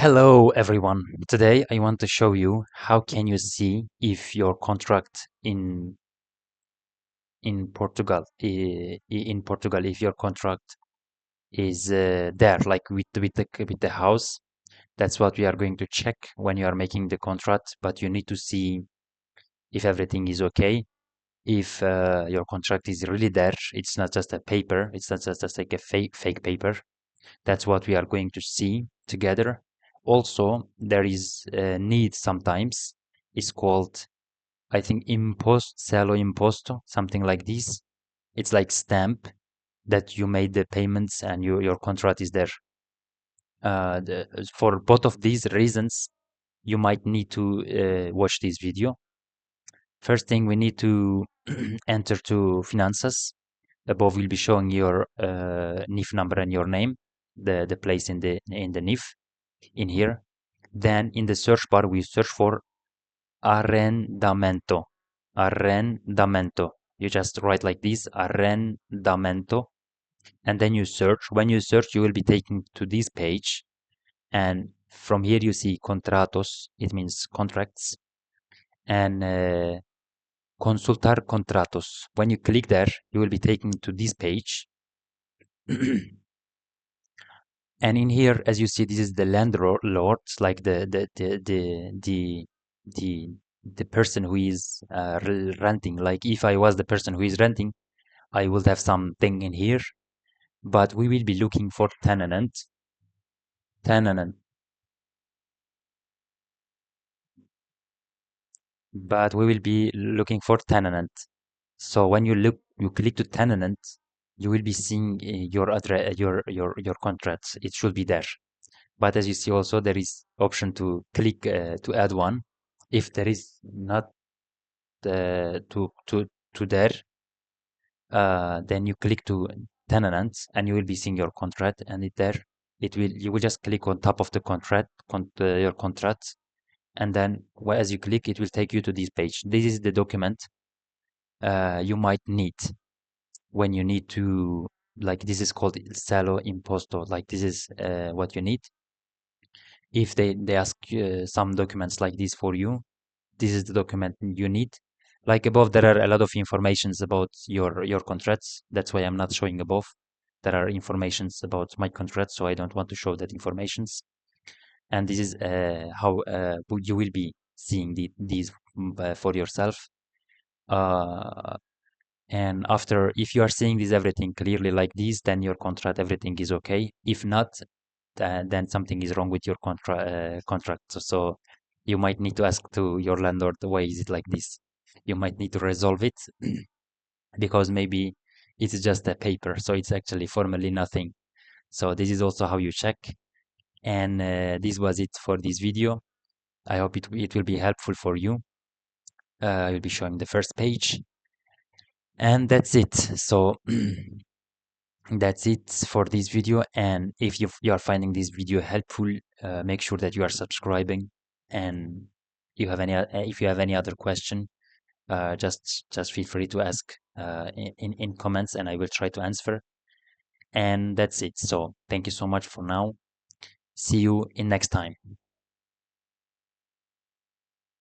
Hello everyone. Today I want to show you how can you see if your contract in Portugal if your contract is there like with the house. That's what we are going to check when you are making the contract, but you need to see if everything is okay. If your contract is really there, it's not just a paper, it's not just like a fake paper. That's what we are going to see together. Also, there is a need sometimes. It's called, I think, Selo Imposto, something like this. It's like stamp that you made the payments and your contract is there. For both of these reasons, you might need to watch this video. First thing, we need to enter to Finanças. Above will be showing your NIF number and your name, the place in the NIF in here. Then in the search bar, we search for Arrendamento. Arrendamento. You just write like this, Arrendamento, and then you search. When you search, you will be taken to this page, and from here you see contratos. It means contracts, and consultar contratos. When you click there, you will be taken to this page. And in here, as you see, this is the landlords, like the person who is renting. Like if I was the person who is renting, I would have something in here. But we will be looking for tenant. But we will be looking for tenant. So when you click to tenant, you will be seeing your address, your contracts. It should be there. But as you see also, there is option to click to add one. If there is not to there, then you click to tenants and you will be seeing your contract, and you will just click on top of the your contract, and then as you click, it will take you to this page. This is the document you might need when you need to, like, this is called Selo Imposto. Like, this is what you need. If they ask some documents like this for you, this is the document you need. Like above, there are a lot of informations about your contracts. That's why I'm not showing above. There are informations about my contract, so I don't want to show that informations. And this is how you will be seeing these for yourself. And after, if you are seeing this everything clearly like this, then your contract, everything is okay. If not, then something is wrong with your contract. So you might need to ask to your landlord, why is it like this? You might need to resolve it because maybe it's just a paper, so it's actually formally nothing. So this is also how you check. And this was it for this video. I hope it will be helpful for you. I will be showing the first page, and that's it. So that's it for this video. And if you are finding this video helpful, make sure that you are subscribing. And if you have any other question, just feel free to ask in comments, and I will try to answer. And that's it. So thank you so much for now. See you in next time.